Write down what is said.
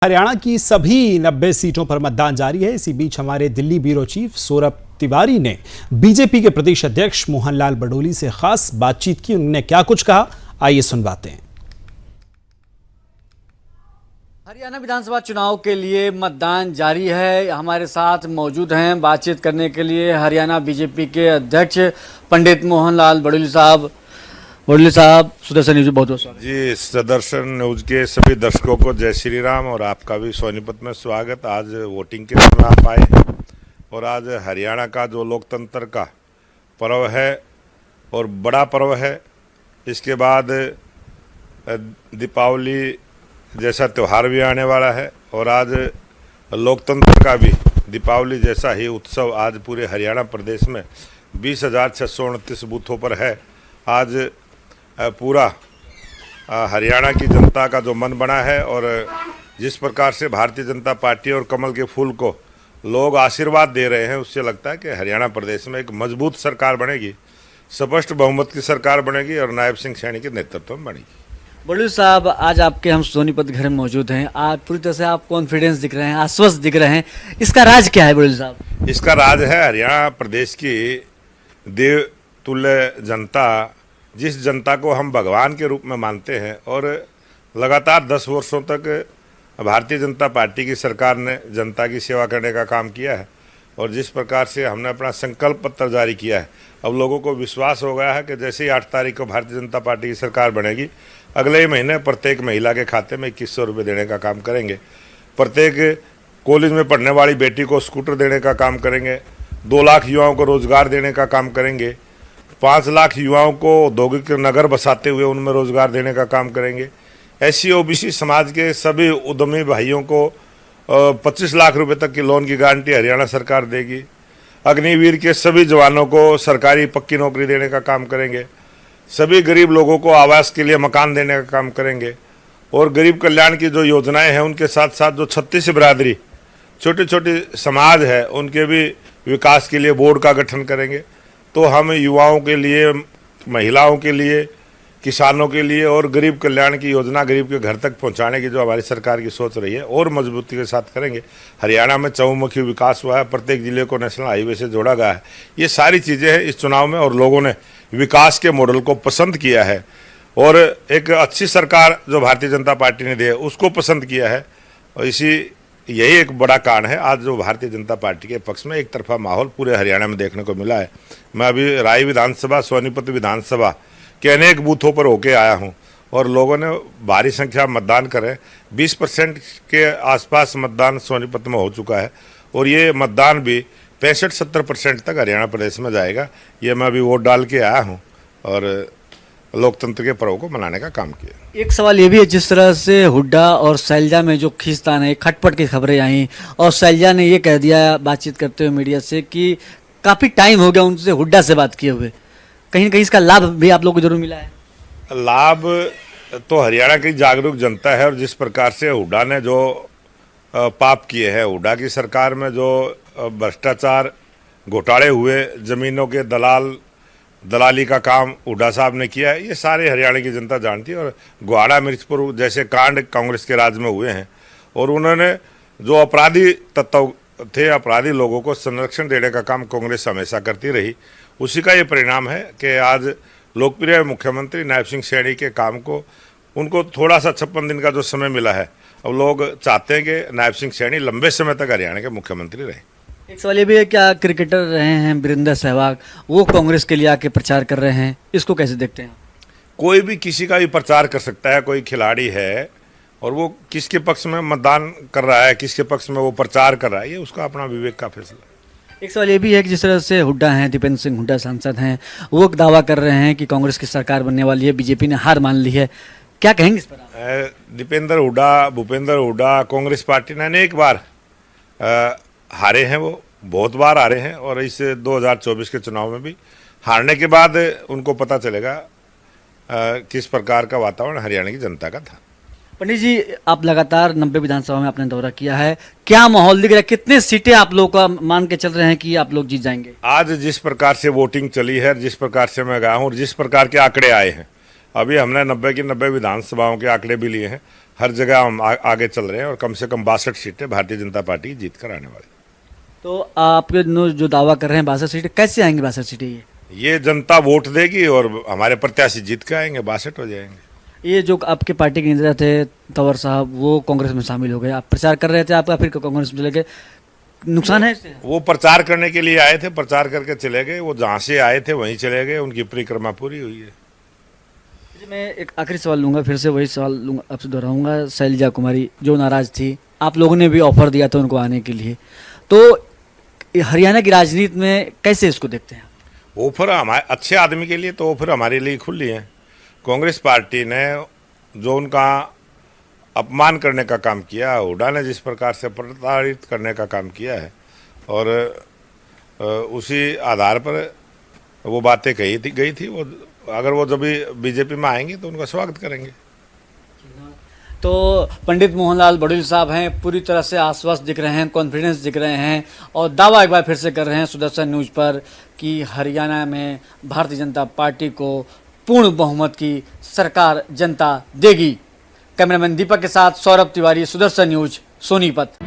हरियाणा की सभी 90 सीटों पर मतदान जारी है। इसी बीच हमारे दिल्ली ब्यूरो चीफ सौरभ तिवारी ने बीजेपी के प्रदेश अध्यक्ष मोहनलाल बडोली से खास बातचीत की। उन्होंने क्या कुछ कहा, आइए सुनवाते हैं। हरियाणा विधानसभा चुनाव के लिए मतदान जारी है। हमारे साथ मौजूद हैं बातचीत करने के लिए हरियाणा बीजेपी के अध्यक्ष पंडित मोहनलाल बडोली साहब। बडोली साहब, सुदर्शन न्यूज बहुत बहुत स्वागत। जी, सुदर्शन न्यूज के सभी दर्शकों को जय श्री राम और आपका भी सोनीपत में स्वागत। आज वोटिंग के समय आप आए हैं और आज हरियाणा का जो लोकतंत्र का पर्व है और बड़ा पर्व है, इसके बाद दीपावली जैसा त्यौहार भी आने वाला है और आज लोकतंत्र का भी दीपावली जैसा ही उत्सव आज पूरे हरियाणा प्रदेश में 20,629 बूथों पर है। आज पूरा हरियाणा की जनता का जो मन बना है और जिस प्रकार से भारतीय जनता पार्टी और कमल के फूल को लोग आशीर्वाद दे रहे हैं, उससे लगता है कि हरियाणा प्रदेश में एक मजबूत सरकार बनेगी, स्पष्ट बहुमत की सरकार बनेगी और नायब सिंह सैनी के नेतृत्व में बनेगी। बडोली साहब, आज आपके हम सोनीपत घर में मौजूद हैं। आज पूरी तरह से आप कॉन्फिडेंस दिख रहे हैं, आश्वस्त दिख रहे हैं। इसका राज क्या है बडोली साहब? इसका राज है हरियाणा प्रदेश की देवतुल्य जनता, जिस जनता को हम भगवान के रूप में मानते हैं और लगातार 10 वर्षों तक भारतीय जनता पार्टी की सरकार ने जनता की सेवा करने का काम किया है और जिस प्रकार से हमने अपना संकल्प पत्र जारी किया है, अब लोगों को विश्वास हो गया है कि जैसे ही 8 तारीख को भारतीय जनता पार्टी की सरकार बनेगी, अगले ही महीने प्रत्येक महिला के खाते में 2100 रुपये देने का काम करेंगे, प्रत्येक कॉलेज में पढ़ने वाली बेटी को स्कूटर देने का काम करेंगे, 2 लाख युवाओं को रोजगार देने का काम करेंगे, 5 लाख युवाओं को औद्योगिक नगर बसाते हुए उनमें रोजगार देने का काम करेंगे। SC OBC समाज के सभी उद्यमी भाइयों को 25 लाख रुपए तक की लोन की गारंटी हरियाणा सरकार देगी। अग्निवीर के सभी जवानों को सरकारी पक्की नौकरी देने का काम करेंगे। सभी गरीब लोगों को आवास के लिए मकान देने का काम करेंगे और गरीब कल्याण की जो योजनाएं हैं उनके साथ साथ जो 36 बिरादरी छोटे छोटे समाज है उनके भी विकास के लिए बोर्ड का गठन करेंगे। तो हम युवाओं के लिए, महिलाओं के लिए, किसानों के लिए और गरीब कल्याण की योजना गरीब के घर तक पहुंचाने की जो हमारी सरकार की सोच रही है और मजबूती के साथ करेंगे। हरियाणा में चहुमुखी विकास हुआ है, प्रत्येक जिले को नेशनल हाईवे से जोड़ा गया है। ये सारी चीज़ें हैं इस चुनाव में और लोगों ने विकास के मॉडल को पसंद किया है और एक अच्छी सरकार जो भारतीय जनता पार्टी ने दी है उसको पसंद किया है और यही एक बड़ा कारण है आज जो भारतीय जनता पार्टी के पक्ष में एक तरफा माहौल पूरे हरियाणा में देखने को मिला है। मैं अभी राय विधानसभा, सोनीपत विधानसभा के अनेक बूथों पर होके आया हूं और लोगों ने भारी संख्या मतदान करे। 20% के आसपास मतदान सोनीपत में हो चुका है और ये मतदान भी 65-70% तक हरियाणा प्रदेश में जाएगा। ये मैं अभी वोट डाल के आया हूँ और लोकतंत्र के पर्व को मनाने का काम किया। एक सवाल ये भी है, जिस तरह से हुड्डा और शैलजा में जो खींचतान है, खटपट की खबरें आई और शैलजा ने ये कह दिया बातचीत करते हुए मीडिया से कि काफ़ी टाइम हो गया उनसे हुड्डा से बात किए हुए। कहीं ना कहीं इसका लाभ भी आप लोग को जरूर मिला है? लाभ तो हरियाणा की जागरूक जनता है और जिस प्रकार से हुड्डा ने जो पाप किए हैं, हुड्डा की सरकार में जो भ्रष्टाचार घोटाले हुए, जमीनों के दलाली का काम हुड्डा साहब ने किया है, ये सारे हरियाणा की जनता जानती है। और गुहाड़ा मिर्चपुर जैसे कांड कांग्रेस के राज में हुए हैं और उन्होंने जो अपराधी तत्व थे, अपराधी लोगों को संरक्षण देने का काम कांग्रेस हमेशा करती रही। उसी का ये परिणाम है कि आज लोकप्रिय मुख्यमंत्री नायब सिंह सैनी के काम को उनको थोड़ा सा 56 दिन का जो समय मिला है, अब लोग चाहते हैं कि नायब सिंह सैनी लंबे समय तक हरियाणा के मुख्यमंत्री रहे। एक सवाल ये भी है, क्या क्रिकेटर रहे हैं वीरेंद्र सहवाग, वो कांग्रेस के लिए आके प्रचार कर रहे हैं, इसको कैसे देखते हैं? कोई भी किसी का भी प्रचार कर सकता है, कोई खिलाड़ी है और वो किसके पक्ष में मतदान कर रहा है, किसके पक्ष में वो प्रचार कर रहा है, ये उसका अपना विवेक का फैसला है। एक सवाल ये भी है कि जिस तरह से हुड्डा हैं, दीपेंद्र सिंह हुड्डा सांसद हैं, वो दावा कर रहे हैं कि कांग्रेस की सरकार बनने वाली है, बीजेपी ने हार मान ली है, क्या कहेंगे इस पर? दीपेंद्र हुड्डा, भूपेंद्र हुड्डा कांग्रेस पार्टी ने अनेक बार हारे हैं, वो बहुत बार हारे हैं और इस 2024 के चुनाव में भी हारने के बाद उनको पता चलेगा किस प्रकार का वातावरण हरियाणा की जनता का था। पंडित जी, आप लगातार 90 विधानसभा में आपने दौरा किया है, क्या माहौल दिख रहा है? कितने सीटें आप लोग का मान के चल रहे हैं कि आप लोग जीत जाएंगे? आज जिस प्रकार से वोटिंग चली है, जिस प्रकार से मैं गया हूँ और जिस प्रकार के आंकड़े आए हैं, अभी हमने 90 की 90 विधानसभाओं के आंकड़े भी लिए हैं, हर जगह हम आगे चल रहे हैं और कम से कम 62 सीटें भारतीय जनता पार्टी जीत कर आने वाली। तो आपके जो दावा कर रहे हैं 62 सीटें, कैसे आएंगी 62 सीटें? ये जनता वोट देगी और हमारे प्रत्याशी जीत के आएंगे, 62 हो जाएंगे। ये जो आपके पार्टी के नेता थे तंवर साहब, वो कांग्रेस में शामिल हो गए, आप प्रचार कर रहे थे आपका, फिर कांग्रेस में चले गए, नुकसान है इससे? वो प्रचार करने के लिए आए थे, प्रचार करके चले गए। वो जहाँ से आए थे वहीं चले गए, उनकी परिक्रमा पूरी हुई है। मैं एक आखिरी सवाल लूंगा, फिर से वही सवाल लूंगा, आपसे दोहराऊंगा। शैलजा कुमारी जो नाराज थी, आप लोगों ने भी ऑफर दिया था उनको आने के लिए, तो हरियाणा की राजनीति में कैसे इसको देखते हैं? ऑफर हमारे अच्छे आदमी के लिए तो ऑफर हमारे लिए खुली है। कांग्रेस पार्टी ने जो उनका अपमान करने का काम किया, हुड्डा ने जिस प्रकार से प्रताड़ित करने का काम किया है, और उसी आधार पर वो बातें गई थी। वो अगर वो जब भी बीजेपी में आएंगे तो उनका स्वागत करेंगे। तो पंडित मोहनलाल बड़ोली साहब हैं, पूरी तरह से आश्वस्त दिख रहे हैं, कॉन्फिडेंस दिख रहे हैं, और दावा एक बार फिर से कर रहे हैं सुदर्शन न्यूज पर कि हरियाणा में भारतीय जनता पार्टी को पूर्ण बहुमत की सरकार जनता देगी। कैमरामैन दीपक के साथ सौरभ तिवारी, सुदर्शन न्यूज, सोनीपत।